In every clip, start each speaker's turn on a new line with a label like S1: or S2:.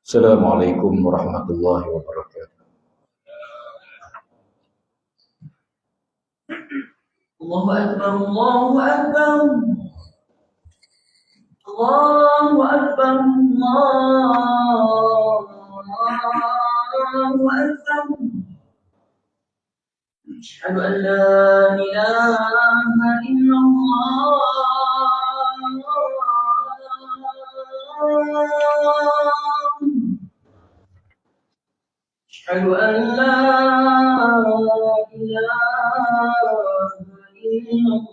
S1: Assalamualaikum warahmatullahi wabarakatuh.
S2: Allahu Akbar, Allahu Akbar, Allahu Akbar, Allahu Akbar. Asyhadu an la ilaha illallah. Asyhadu an la ilaha illallah.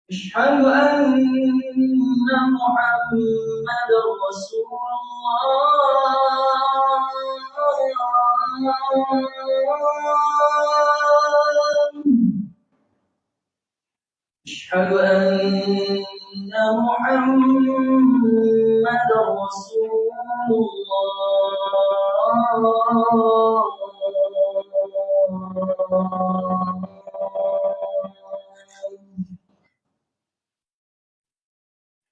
S2: أشهد أن محمدا رسول الله. أشهد أن محمدا رسول الله.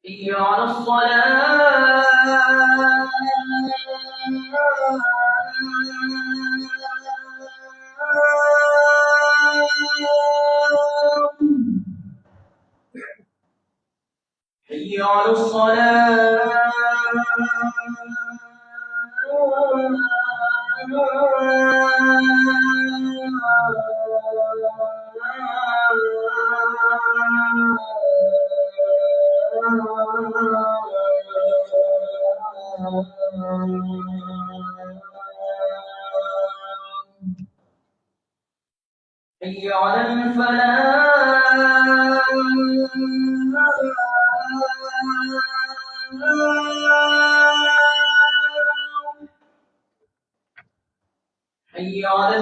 S2: حي على الصلاة. حي على الصلاة. حي على الفلاح. حي على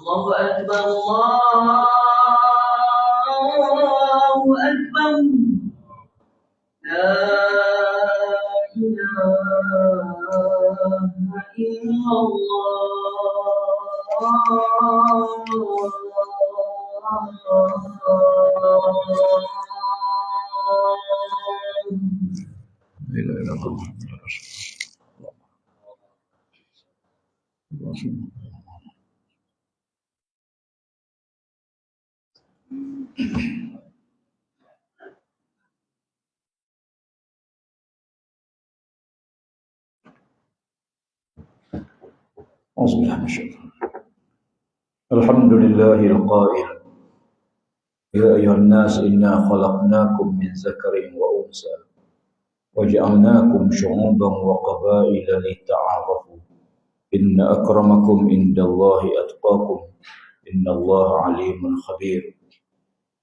S2: Allahu Akbar, Allahu Akbar. La ilaha
S1: Alhamdulillahil qail. Ya ayuhan nas inna khalaqnakum min zakarin wa unsa waja'alnakum syu'uban wa qabaila lita'arafu. Inna akramakum indallahi atqakum. Innallaha alimun khabir.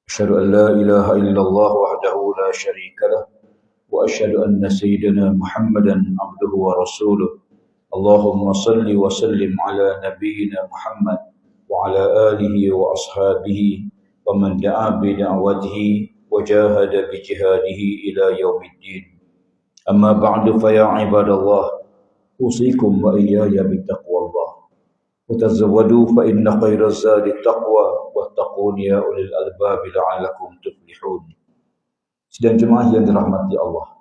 S1: Asyhadu an la ilaha illallah wahdahu la syarika lah wa asyhadu anna sayyidina Muhammadan abduhu wa rasuluh. Allahumma salli wa sallim ala nabiyyina Muhammad wa ala alihi wa ashabihi wa man da'a bi da'watihi wa jahada bi jihadihi ila yaumiddin. Amma ba'du fa ya ibadallah usikum wa iyaya bi taqwallah. Wa tazawwadu fa inna khairaz zadi taqwa wattaqun ya ulil albab la'allakum tuflihun. Sidang jemaah yang dirahmati Allah,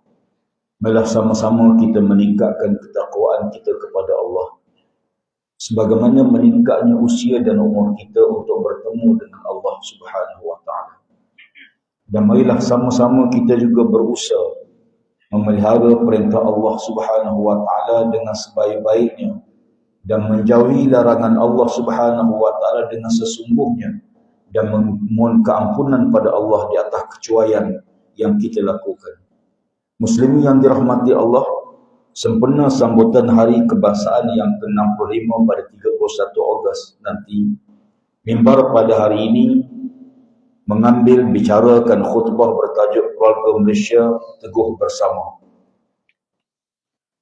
S1: marilah sama-sama kita meningkatkan ketakwaan kita kepada Allah sebagaimana meningkatnya usia dan umur kita untuk bertemu dengan Allah Subhanahu wa taala. Dan marilah sama-sama kita juga berusaha memelihara perintah Allah Subhanahu wa taala dengan sebaik-baiknya dan menjauhi larangan Allah Subhanahu wa taala dengan sesungguhnya dan memohon keampunan pada Allah di atas kecuaian yang kita lakukan. Muslimin yang dirahmati Allah, sempena sambutan Hari Kebangsaan yang ke-65 pada 31 Ogos nanti, mimbar pada hari ini mengambil bicarakan khutbah bertajuk Keluarga Malaysia Teguh Bersama.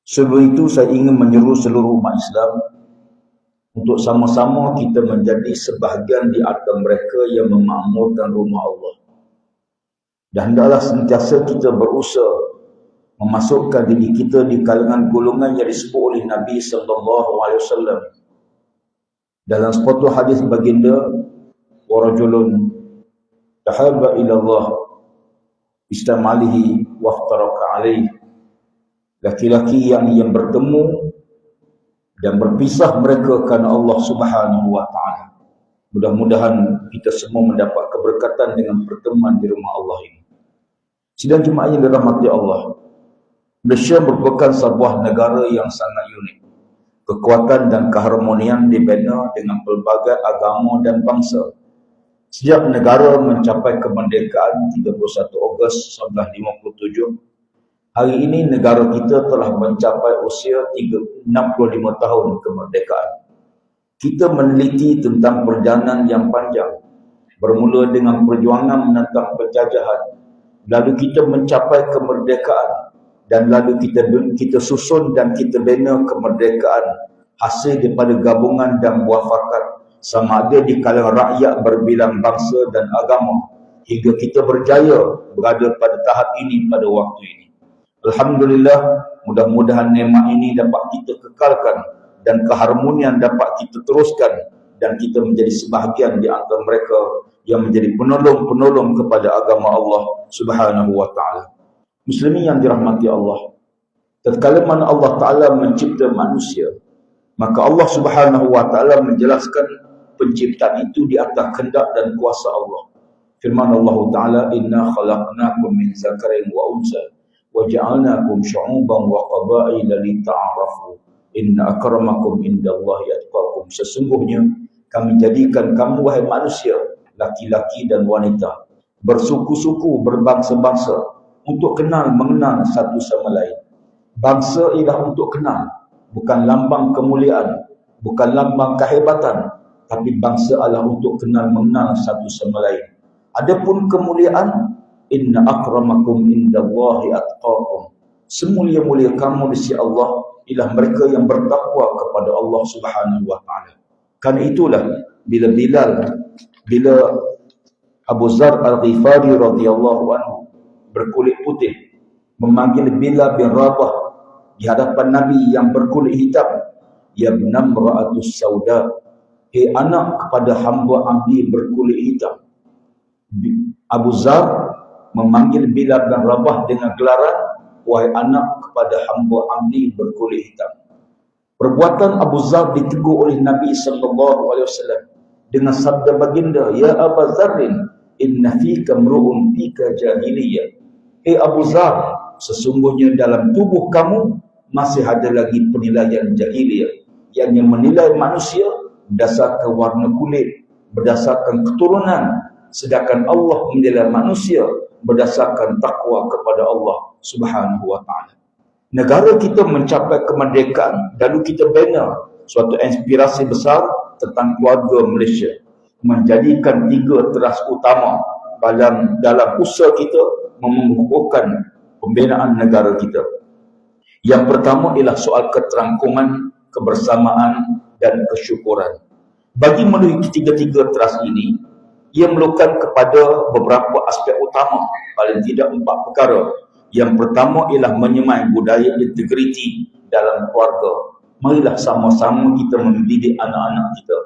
S1: Sebelum itu saya ingin menyeru seluruh umat Islam untuk sama-sama kita menjadi sebahagian di antara mereka yang memakmurkan rumah Allah. Dan hendaklah sentiasa kita berusaha memasukkan diri kita di kalangan golongan yang disebut oleh Nabi SAW. Dalam sepotong hadis baginda, warajulun tahaba ila Allah istamalihi waftaraka alaih. Laki-laki yang bertemu dan berpisah mereka kerana Allah Subhanahu wa taala. Mudah-mudahan kita semua mendapat keberkatan dengan pertemuan di rumah Allah ini. Sidang jemaah yang dirahmati Allah, Malaysia merupakan sebuah negara yang sangat unik. Kekuatan dan keharmonian dibina dengan pelbagai agama dan bangsa. Sejak negara mencapai kemerdekaan 31 Ogos 1957, hari ini negara kita telah mencapai usia 65 tahun kemerdekaan. Kita meneliti tentang perjalanan yang panjang, bermula dengan perjuangan menentang penjajahan, lalu kita mencapai kemerdekaan, dan lalu kita susun dan kita bina kemerdekaan hasil daripada gabungan dan muafakat sama ada di kalangan rakyat berbilang bangsa dan agama, hingga kita berjaya berada pada tahap ini pada waktu ini. Alhamdulillah, mudah-mudahan nikmat ini dapat kita kekalkan dan keharmonian dapat kita teruskan dan kita menjadi sebahagian di antara mereka yang menjadi penolong-penolong kepada agama Allah Subhanahu wa taala. Muslimin yang dirahmati Allah, tatkala mana Allah Taala mencipta manusia, maka Allah Subhanahu wa taala menjelaskan penciptaan itu di atas kehendak dan kuasa Allah. Firman Allah Taala, inna khalaqnakum min zakarin wa unsa wa ja'alnakum syu'uban wa qabaila lita'arafu inna akramakum indallahi atqakum. Sesungguhnya kami jadikan kamu wahai manusia, laki-laki dan wanita, bersuku-suku, berbangsa-bangsa, untuk mengenal satu sama lain. Bangsa ialah untuk kenal, bukan lambang kemuliaan, bukan lambang kehebatan, tapi bangsa adalah untuk mengenal satu sama lain. Adapun kemuliaan, inna akramakum indallahi atqakum. Semulia-mulia kamu di sisi Allah ialah mereka yang bertakwa kepada Allah Subhanahu wa taala. Karena itulah bila Abu Zar Al-Ghifari radhiyallahu anhu berkulit putih memanggil Bilal bin Rabah di hadapan Nabi yang berkulit hitam, ya binamra'atus sauda, anak kepada hamba abdi berkulit hitam. Abu Zar memanggil Bilal bin Rabah dengan gelaran, wahai anak kepada hamba abdi berkulit hitam. Perbuatan Abu Zar ditegur oleh Nabi SAW dengan sabda baginda, ya Abu Zarrin, inna fika mru'un fika jahiliyah. Abu Zar, sesungguhnya dalam tubuh kamu masih ada lagi penilaian jahiliyah, yang menilai manusia berdasarkan warna kulit, berdasarkan keturunan, sedangkan Allah menilai manusia berdasarkan takwa kepada Allah Subhanahu wa taala. Negara kita mencapai kemerdekaan, lalu kita bina suatu inspirasi besar tentang keluarga Malaysia, menjadikan 3 teras utama dalam usaha kita mengukuhkan pembinaan negara kita. Yang pertama ialah soal keterangkuman, kebersamaan dan kesyukuran. Bagi memenuhi ketiga-tiga teras ini, ia memerlukan kepada beberapa aspek utama, paling tidak 4 perkara. Yang pertama ialah menyemai budaya integriti dalam keluarga. Marilah sama-sama kita mendidik anak-anak kita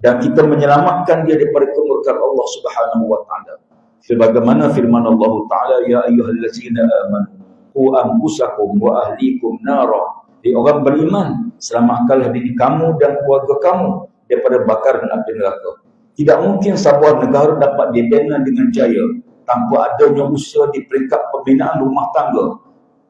S1: dan kita menyelamatkan dia daripada kemurkaan Allah Subhanahu wa taala. Sebagaimana firman Allah Taala, ya ayyuhallazina amanu qu anfusakum wa ahlikum nara. Orang beriman, selamatkanlah diri kamu dan keluarga kamu daripada bakaran api neraka. Tidak mungkin sebuah negara dapat dibina dengan jaya tanpa adanya usaha di peringkat pembinaan rumah tangga.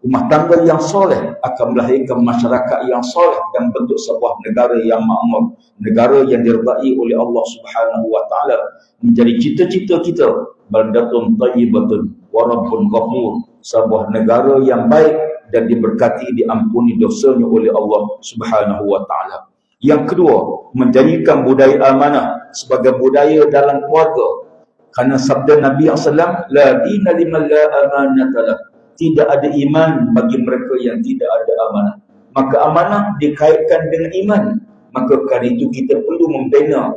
S1: Rumah tangga yang soleh akan melahirkan masyarakat yang soleh dan bentuk sebuah negara yang makmur, negara yang diridai oleh Allah Subhanahu wa taala. Menjadi cita-cita kita, baldatun thayyibatun wa rabbun ghafur, sebuah negara yang baik dan diberkati, diampuni dosanya oleh Allah Subhanahu wa taala. Yang kedua, menjadikan budaya amanah sebagai budaya dalam keluarga. Karena sabda Nabi SAW, la dina liman la amanata lah. Tidak ada iman bagi mereka yang tidak ada amanah. maka amanah dikaitkan dengan iman. Maka kerana itu kita perlu membina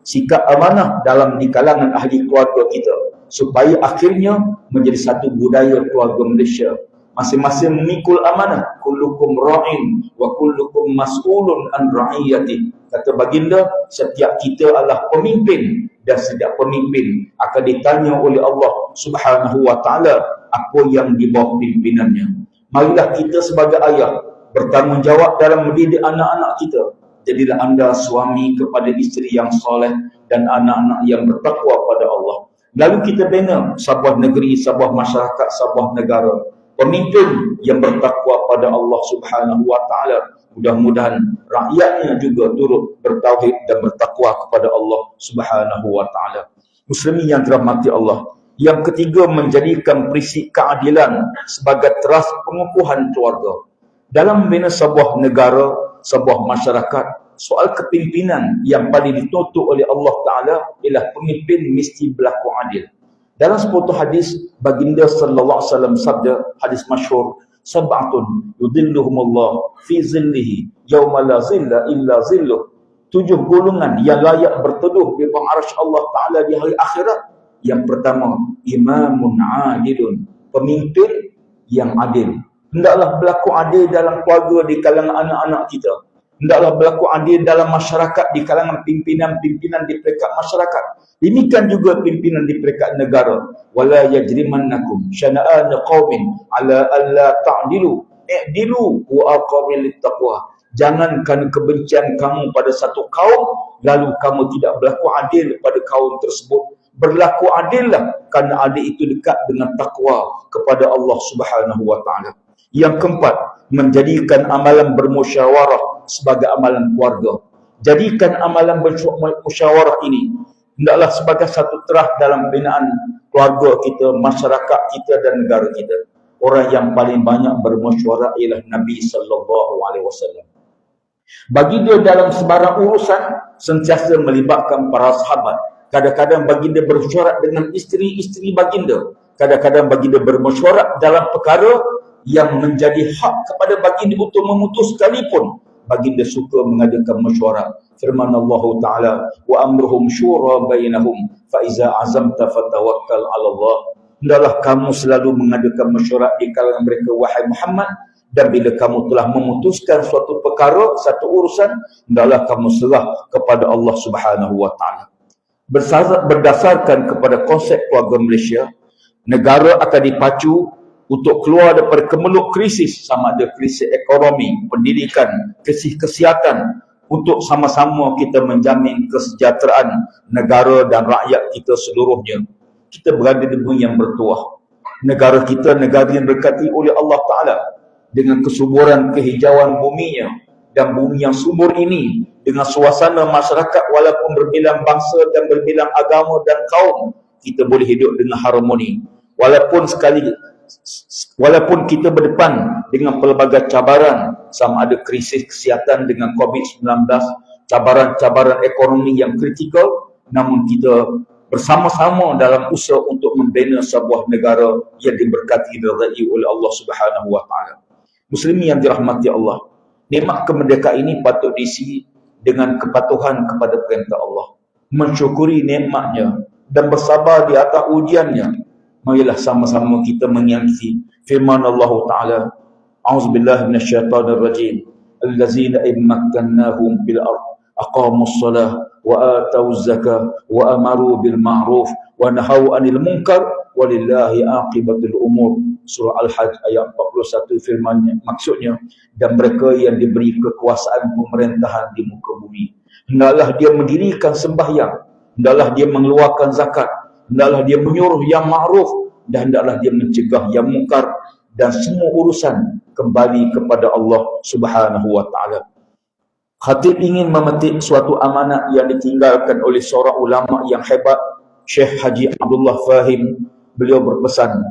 S1: sikap amanah di kalangan ahli keluarga kita, supaya akhirnya menjadi satu budaya keluarga Malaysia. Masing-masing memikul amanah. Kullukum ra'in wa kullukum mas'ulun an ra'iyati. Kata baginda, setiap kita adalah pemimpin, dan setiap pemimpin akan ditanya oleh Allah Subhanahu wa taala apa yang di bawah pimpinannya. Marilah kita sebagai ayah bertanggungjawab dalam mendidik anak-anak kita. Jadilah anda suami kepada isteri yang soleh dan anak-anak yang bertakwa pada Allah. Lalu kita bina sebuah negeri, sebuah masyarakat, sebuah negara, pemimpin yang bertakwa pada Allah Subhanahu wa taala. Mudah-mudahan rakyatnya juga turut bertauhid dan bertakwa kepada Allah Subhanahu wa taala. Muslimin yang dirahmati Allah, yang ketiga, menjadikan prinsip keadilan sebagai teras pengukuhan keluarga. Dalam membina sebuah negara, sebuah masyarakat, soal kepimpinan yang paling dituntut oleh Allah Ta'ala ialah pemimpin mesti berlaku adil. Dalam sebuah hadis, baginda sallallahu alaihi wasallam sabda, hadis masyhur, sab'atun yudhilluhumullah fi zillihi yauma la zilla illa zilluh. 7 golongan yang layak berteduh di bawah arsy Allah Ta'ala di hari akhirat. Yang pertama, imamun adilun, pemimpin yang adil. Hendaklah berlaku adil dalam keluarga, di kalangan anak-anak kita. Hendaklah berlaku adil dalam masyarakat, di kalangan pimpinan-pimpinan di peringkat masyarakat. Demikian juga pimpinan di peringkat negara. Wala yajrimannakum syana'an qaumin ala alla ta'dilu i'dilu wa aqamil taqwa. Jangan kerana kebencian kamu pada satu kaum lalu kamu tidak berlaku adil pada kaum tersebut. Berlaku adillah kerana adil itu dekat dengan takwa kepada Allah Subhanahu wa taala. Yang keempat, menjadikan amalan bermusyawarah sebagai amalan keluarga. Jadikan amalan bermusyawarah ini hendaklah sebagai satu terah dalam binaan keluarga kita, masyarakat kita dan negara kita. Orang yang paling banyak bermusyawarah ialah Nabi sallallahu alaihi wasallam. Baginda dalam sebarang urusan sentiasa melibatkan para sahabat. Kadang-kadang baginda bermusyawarah dengan isteri-isteri baginda. Kadang-kadang baginda bermusyawarah dalam perkara yang menjadi hak kepada baginda untuk memutus sekalipun. Baginda suka mengadakan mesyuarat. Firman Allah Ta'ala, wa amruhum syura bainahum fa iza azamta fatawakkal 'ala Allah. Hendaklah kamu selalu mengadakan mesyuarat di kalangan mereka, wahai Muhammad, dan bila kamu telah memutuskan suatu perkara, satu urusan, hendaklah kamu serah kepada Allah Subhanahu wa taala. Berdasarkan kepada konsep keluarga Malaysia, negara akan dipacu untuk keluar daripada kemeluk krisis, sama ada krisis ekonomi, pendidikan, krisis kesihatan, untuk sama-sama kita menjamin kesejahteraan negara dan rakyat kita seluruhnya. Kita berada di bumi yang bertuah. Negara kita negara yang berkati oleh Allah Ta'ala dengan kesuburan kehijauan buminya, dan bumi yang subur ini dengan suasana masyarakat walaupun berbilang bangsa dan berbilang agama dan kaum, kita boleh hidup dengan harmoni. Walaupun kita berdepan dengan pelbagai cabaran, sama ada krisis kesihatan dengan COVID-19, cabaran-cabaran ekonomi yang kritikal, namun kita bersama-sama dalam usaha untuk membina sebuah negara yang diberkati dan diridai oleh Allah Subhanahu wa taala. Muslimin yang dirahmati Allah, nikmat kemerdekaan ini patut diisi dengan kepatuhan kepada perintah Allah, mensyukuri nikmatnya dan bersabar di atas ujiannya. Marilah sama-sama kita mengingati firman Allah Ta'ala, a'udzubillahi minasyaitanir rajim, allazina immakkannahum fil ardh aqamus salah wa atauz zakah wa amaru bil ma'ruf wa nahaw 'anil munkar walillahi aqibatul umur. Surah Al-Hajj ayat 41 firmannya, maksudnya, dan mereka yang diberi kekuasaan pemerintahan di muka bumi, hendaklah dia mendirikan sembahyang, hendaklah dia mengeluarkan zakat, hendaklah dia menyuruh yang ma'ruf, dan hendaklah dia mencegah yang mungkar, dan semua urusan kembali kepada Allah Subhanahu wa taala. Khatib ingin memetik suatu amanat yang ditinggalkan oleh seorang ulama yang hebat, Syekh Haji Abdullah Fahim. Beliau berpesan,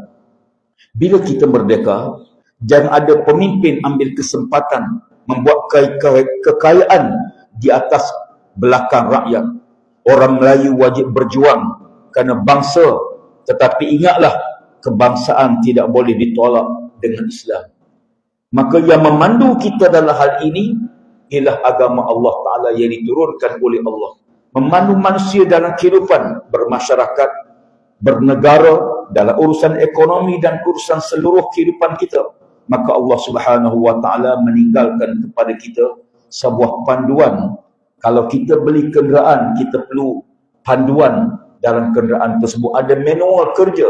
S1: bila kita merdeka, jangan ada pemimpin ambil kesempatan membuat kekayaan di atas belakang rakyat. Orang Melayu wajib berjuang kerana bangsa, tetapi ingatlah, kebangsaan tidak boleh ditolak dengan Islam. Maka yang memandu kita dalam hal ini ialah agama Allah Ta'ala yang diturunkan oleh Allah. Memandu manusia dalam kehidupan bermasyarakat, bernegara, dalam urusan ekonomi dan urusan seluruh kehidupan kita. Maka Allah Subhanahu Wa Ta'ala meninggalkan kepada kita sebuah panduan. Kalau kita beli kenderaan, kita perlu panduan dalam kenderaan tersebut. Ada manual kerja.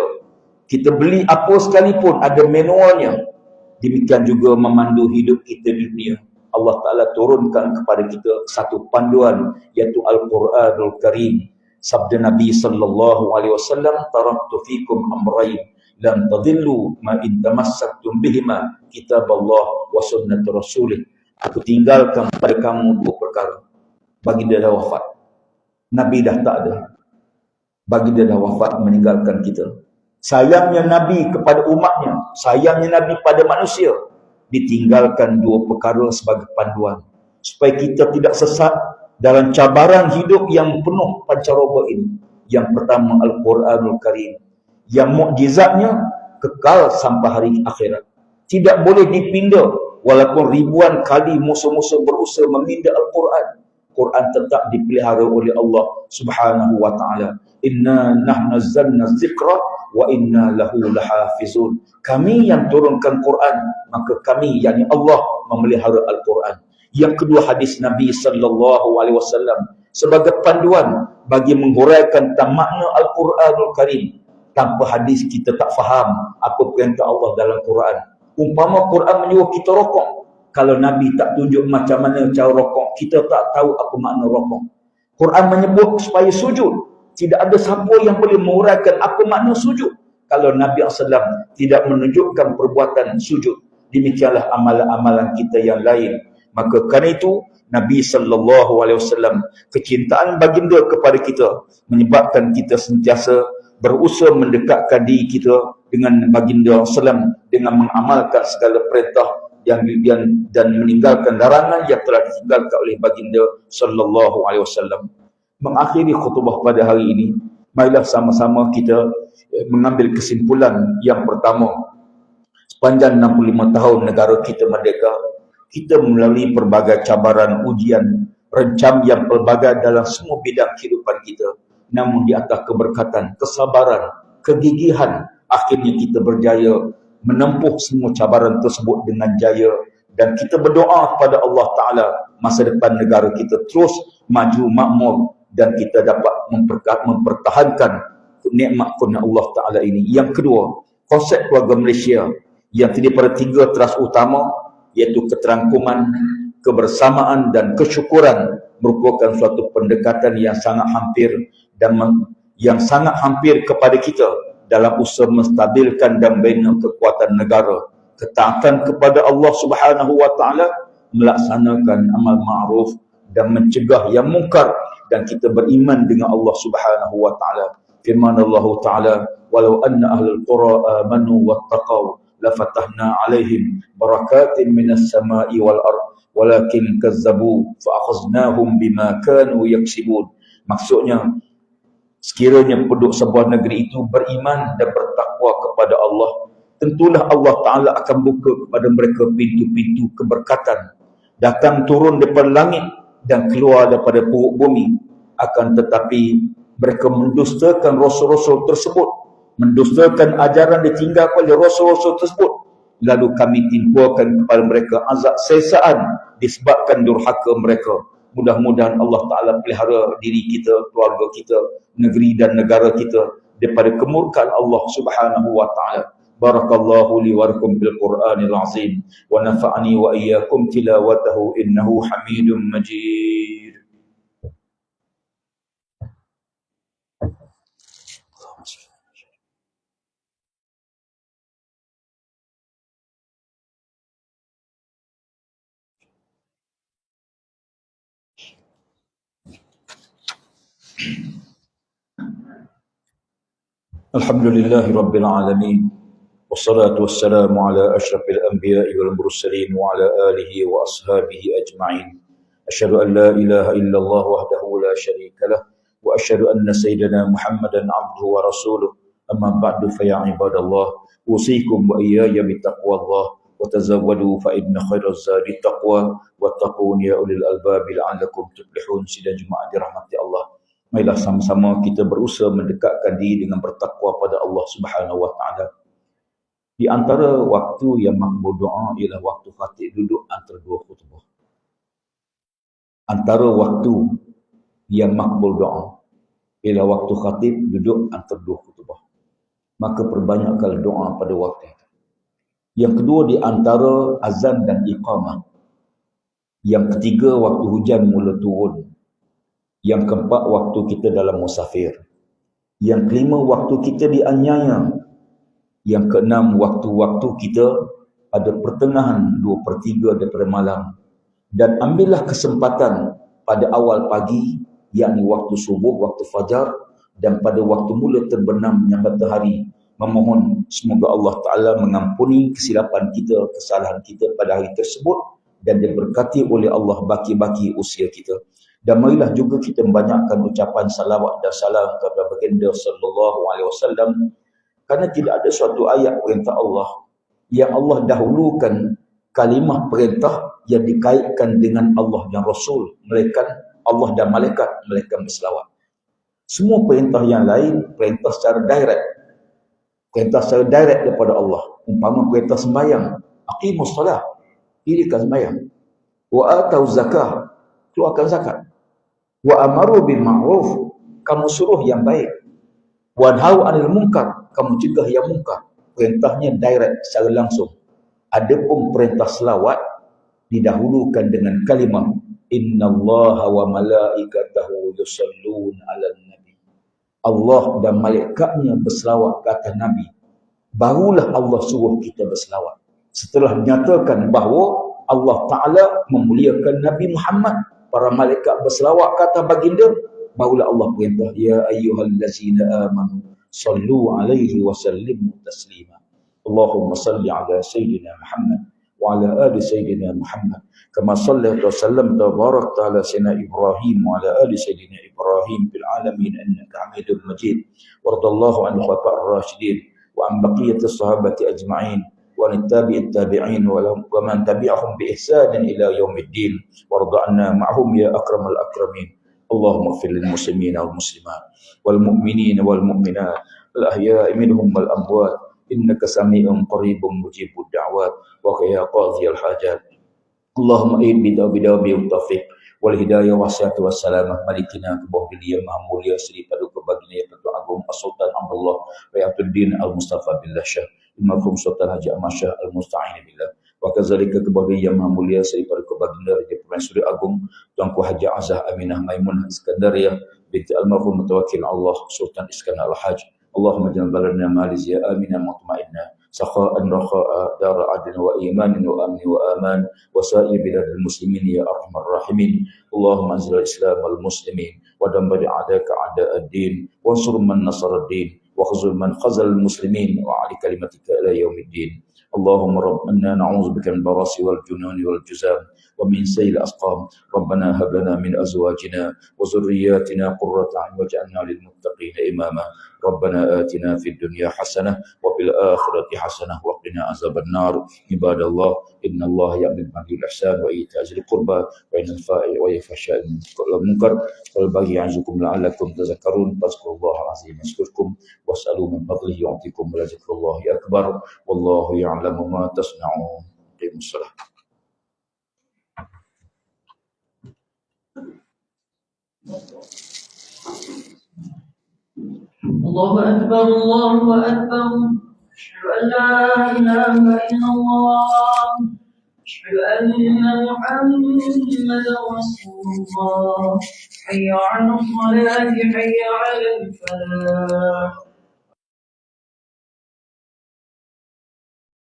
S1: Kita beli apa sekalipun, ada manualnya. Demikian juga memandu hidup kita di dunia. Allah Ta'ala turunkan kepada kita satu panduan, iaitu Al-Quranul Karim. Sabda Nabi sallallahu alaihi wasallam, taraktu fikum amrayn lam tadillu ma in tamassaktum bihima, kitaballah wa sunnat rasulih. Aku tinggalkan pada kamu dua perkara. Baginda dah wafat, Nabi dah tak ada. Baginda dah wafat, meninggalkan kita. Sayangnya Nabi kepada umatnya, sayangnya Nabi pada manusia, ditinggalkan dua perkara sebagai panduan supaya kita tidak sesat dalam cabaran hidup yang penuh pancaroba ini. Yang pertama Al-Quranul Karim, yang mukjizatnya kekal sampai hari akhirat, tidak boleh dipindah. Walaupun ribuan kali musuh-musuh berusaha memindah Al-Quran, Quran tetap dipelihara oleh Allah Subhanahu Wa Ta'ala. Inna nahnu nazzalna dzikra wa inna lahu lahafizun. Kami yang turunkan Quran, maka kami, yakni Allah, memelihara Al-Quran. Yang kedua, hadis Nabi sallallahu alaihi wasallam sebagai panduan bagi menghuraikan tentang makna Al-Quranul Karim. Tanpa hadis kita tak faham apa perintah Allah dalam Quran. Umpama Quran menyuruh kita rokok, kalau Nabi tak tunjuk macam mana cara rokok, kita tak tahu apa makna rokok. Quran menyebut supaya sujud, tidak ada siapa yang boleh menguraikan apa makna sujud kalau Nabi SAW tidak menunjukkan perbuatan sujud. Demikianlah amalan-amalan kita yang lain. Maka kerana itu Nabi SAW, kecintaan baginda kepada kita menyebabkan kita sentiasa berusaha mendekatkan diri kita dengan baginda SAW dengan mengamalkan segala perintah dan meninggalkan larangan yang telah ditinggalkan oleh baginda SAW. Mengakhiri khutbah pada hari ini, marilah sama-sama kita mengambil kesimpulan yang pertama. Sepanjang 65 tahun negara kita merdeka, kita melalui pelbagai cabaran, ujian, rencam yang pelbagai dalam semua bidang kehidupan kita. Namun di atas keberkatan, kesabaran, kegigihan, akhirnya kita berjaya menempuh semua cabaran tersebut dengan jaya. Dan kita berdoa kepada Allah Ta'ala, masa depan negara kita terus maju makmur dan kita dapat mempertahankan nikmat kurnia Allah Ta'ala ini. Yang kedua, konsep keluarga Malaysia yang terdiri pada tiga teras utama, iaitu keterangkuman, kebersamaan dan kesyukuran, merupakan suatu pendekatan yang sangat hampir dan yang sangat hampir kepada kita dalam usaha menstabilkan dan bina kekuatan negara, ketaatan kepada Allah Subhanahu Wa Ta'ala, melaksanakan amal ma'ruf dan mencegah yang mungkar, dan kita beriman dengan Allah Subhanahu Wa Ta'ala. Firman Allah Ta'ala, walau anna ahlul qura amanu wattaqaw lafatahna alaihim barakatin minas sama'i wal ard walakin kazzabu fa'akhaznahum bima kanu yaksibun. Maksudnya, sekiranya penduduk sebuah negeri itu beriman dan bertakwa kepada Allah, tentulah Allah Ta'ala akan buka kepada mereka pintu-pintu keberkatan, datang turun daripada langit dan keluar daripada perut bumi. Akan tetapi mereka mendustakan rasul-rasul tersebut, mendustakan ajaran ditinggalkan oleh rasul-rasul tersebut, lalu kami timpakan kepada mereka azab sesaan disebabkan durhaka mereka. Mudah-mudahan Allah Ta'ala pelihara diri kita, keluarga kita, negeri dan negara kita daripada kemurkaan Allah Subhanahu Wa Ta'ala. Barakallahu li wa lakum bil Qur'anil azim wa nafa'ani wa iyyakum tilawatahu innahu Hamidum Majid. Alhamdulillahi Rabbil Alamin, wassalatu wassalamu ala ashrafil anbiya'i wal mursalin wa ala alihi wa ashabihi ajma'in. Asyhadu an la ilaha illallah wahdahu la syarika lah, wa asyhadu anna sayyidana Muhammadan abduhu wa rasuluh. Amma ba'du fa ya ibadallah, usikum wa iyaya bittaqwallah. وتزودوا فإن خير الزاد التقوى واتقون يا أولي الألباب لعلكم تفلحون. Sidang Jumaat dirahmati Allah, marilah sama-sama kita berusaha mendekatkan diri dengan bertakwa pada Allah Subhanahu wa taala. Di antara waktu yang makbul doa ialah waktu khatib duduk antara dua khutbah. Antara waktu yang makbul doa ialah waktu khatib duduk antara dua khutbah. Maka perbanyakkan doa pada waktu itu. Yang kedua, di antara azan dan iqamah. Yang ketiga, waktu hujan mula turun. Yang keempat, waktu kita dalam musafir. Yang kelima, waktu kita dianiaya. Yang keenam, waktu-waktu kita pada pertengahan 2/3 daripada malam. Dan ambillah kesempatan pada awal pagi, yakni waktu subuh, waktu fajar, dan pada waktu mula terbenamnya matahari. Memohon semoga Allah Ta'ala mengampuni kesilapan kita, kesalahan kita pada hari tersebut, dan diberkati oleh Allah baki-baki usia kita. Dan marilah juga kita membanyakkan ucapan salawat dan salam kepada baginda sallallahu alaihi wasallam, kerana tidak ada suatu ayat perintah Allah yang Allah dahulukan kalimah perintah yang dikaitkan dengan Allah dan Rasul, melainkan Allah dan malaikat berselawat. Semua perintah yang lain perintah secara direct. Perintah secara direct daripada Allah. Umpama perintah sembahyang, aqimus solah, dirikan sembahyang. Wa atau zakah, keluarkan zakat. Wa amaru bil ma'ruf, kamu suruh yang baik. Wa nahau 'anil munkar, kamu cegah yang munkar. Perintahnya direct, secara langsung. Adapun perintah selawat didahulukan dengan kalimah innallaha wa malaikatahu yusalluna 'alan nabi. Allah dan malaikatnya berselawat ke atas Nabi. Barulah Allah suruh kita berselawat. Setelah dinyatakan bahawa Allah Ta'ala memuliakan Nabi Muhammad, para malaikat berselawat ke atas baginda, barulah Allah perintah ya ayyuhallazina amanu sallu alaihi wa sallimu taslima. Allahumma salli ala sayyidina Muhammad wa ala ali sayyidina Muhammad kama sallaita wa sallamta wa barakta ala sayyidina Ibrahim wa ala ali sayyidina Ibrahim fil alamin innaka Hamidul Majid. Wardallahu an khulafa'ir rasyidin wa an baqiyatis sahabati ajma'in wa an tabi'it tabi'in wa man tabi'ahum bi ihsanin ila yaumiddin. Warda'na ma'hum ya akramal akramin. Allahumma ighfir lil muslimin wal muslimat wal mu'minin wal mu'minat al ahya'i minhum wal amwat innaka sami'un qaribun mujibud da'wat wa ya qadhiyal hajat. Allahumma a'id bidawi taufiq wal hidayah wasiyatu wassalamah malikina kebahagiaan maha mulia Sri Paduka Baginda Pertua Agung As-Sultan Abdullah Bayatuddin Al-Mustafa Billah Syah Imam Sultan Haji Ahmad Syah Al-Musta'in Billah. Wa kadzalika kebahagiaan maha mulia Sri Paduka Baginda Raja Permaisuri Agung Tuanku Haji Azah Aminah Maimunah Iskandariyah binti Almarhum Mutawakkil Allah Sultan Iskandar Al-Haj. Allahumma ja'al baladna malizia aminah mutmainnah sakha'an rakha'a dara adin wa imanin wa amni wa aman wa sa'i biladil muslimin ya arhamar rahimin. Allahumma anzil al-islam wal-muslimin wa dammir a'daka a'da'ad-din wa ansur man nasara ad-din wa khuzul man khazal al-muslimin wa 'ali kalimatika ila yaumiddin. Allahumma rabbana na'udzubika min barasi wal jununi wal juzam wa min sayyi'il asqam. Rabbana hab lana min azwajina wa dhurriyyatina qurrata a'yun waj'alna lil muttaqina imama. Rabbana atina fid dunya hasanah wa fil akhirati hasanah wa qina azaban nar. Ibadallah, innallaha ya'muru bil ihsan wa ita'zil qurba wa yanha 'anil fahsya'i wal munkar wal baghi ya'zukum la'allakum tadhakkarun. Fazkurullaha azim yazkurkum was'alu min fadlihi yu'tikum wa la zikrullahi akbar. Wallahu ya'lamu ma tasna'un. Aqimus salat.
S2: الله أكبر الله أكبر أشهد أن لا إله إلا الله أشهد أن محمدا رسول الله حي على الصلاة حي على الفلاح